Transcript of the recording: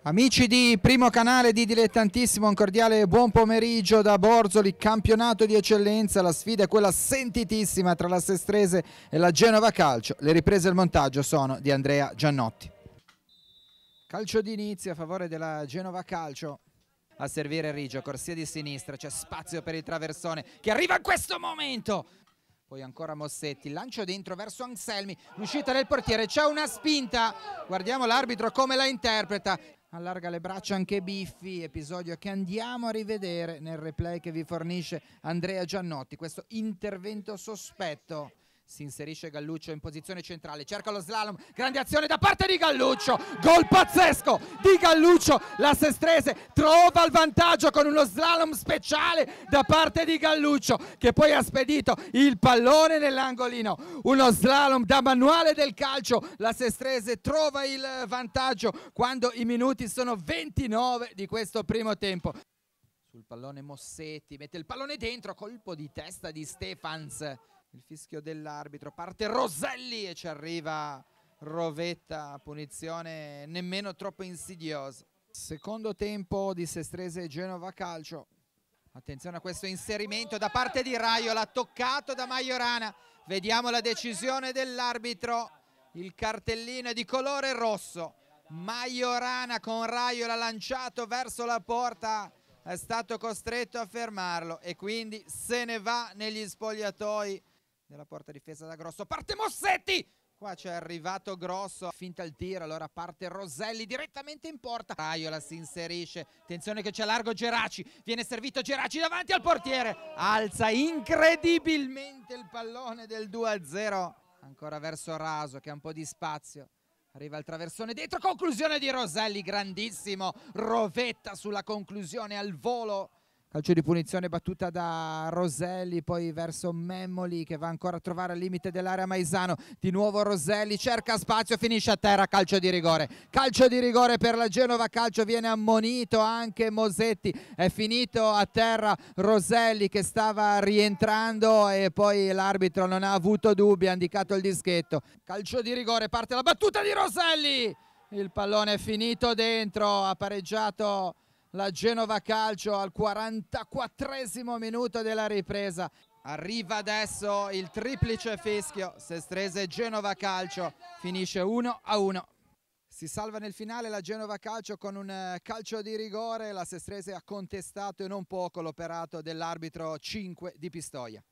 Amici di Primo Canale di Dilettantissimo, un cordiale buon pomeriggio da Borzoli, campionato di eccellenza, la sfida è quella sentitissima tra la Sestrese e la Genova Calcio. Le riprese e il montaggio sono di Andrea Giannotti. Calcio d'inizio a favore della Genova Calcio. A servire Riggio, corsia di sinistra, c'è spazio per il traversone che arriva in questo momento. Poi ancora Mossetti, lancio dentro verso Anselmi, l'uscita del portiere, c'è una spinta, guardiamo l'arbitro come la interpreta, allarga le braccia anche Biffi, episodio che andiamo a rivedere nel replay che vi fornisce Andrea Giannotti. Questo intervento sospetto. Si inserisce Galluccio in posizione centrale, cerca lo slalom, grande azione da parte di Galluccio, gol pazzesco di Galluccio, la Sestrese trova il vantaggio con uno slalom speciale da parte di Galluccio che poi ha spedito il pallone nell'angolino, uno slalom da manuale del calcio, la Sestrese trova il vantaggio quando i minuti sono 29 di questo primo tempo. Sul pallone Mossetti, mette il pallone dentro, colpo di testa di Stefans. Il fischio dell'arbitro, parte Roselli e ci arriva Rovetta, punizione nemmeno troppo insidiosa. Secondo tempo di Sestrese Genova Calcio. Attenzione a questo inserimento da parte di Raiola, toccato da Majorana. Vediamo la decisione dell'arbitro, il cartellino è di colore rosso. Majorana con Raiola lanciato verso la porta, è stato costretto a fermarlo e quindi se ne va negli spogliatoi della porta difesa da Grosso. Parte Mossetti, qua c'è arrivato Grosso, finta il tiro, allora parte Roselli direttamente in porta. Raiola si inserisce, attenzione che c'è largo Geraci, viene servito Geraci davanti al portiere, alza incredibilmente il pallone del 2-0, ancora verso Raso che ha un po' di spazio. Arriva il traversone dentro, conclusione di Roselli, grandissimo, Rovetta sulla conclusione al volo. Calcio di punizione battuta da Roselli, poi verso Memmoli che va ancora a trovare al limite dell'area Maisano. Di nuovo Roselli, cerca spazio, finisce a terra, calcio di rigore. Calcio di rigore per la Genova Calcio, viene ammonito anche Mosetti. È finito a terra Roselli che stava rientrando e poi l'arbitro non ha avuto dubbi, ha indicato il dischetto. Calcio di rigore, parte la battuta di Roselli. Il pallone è finito dentro, ha pareggiato la Genova Calcio al 44esimo minuto della ripresa. Arriva adesso il triplice fischio, Sestrese Genova Calcio, finisce 1-1. Si salva nel finale la Genova Calcio con un calcio di rigore, la Sestrese ha contestato e non poco l'operato dell'arbitro 5 di Pistoia.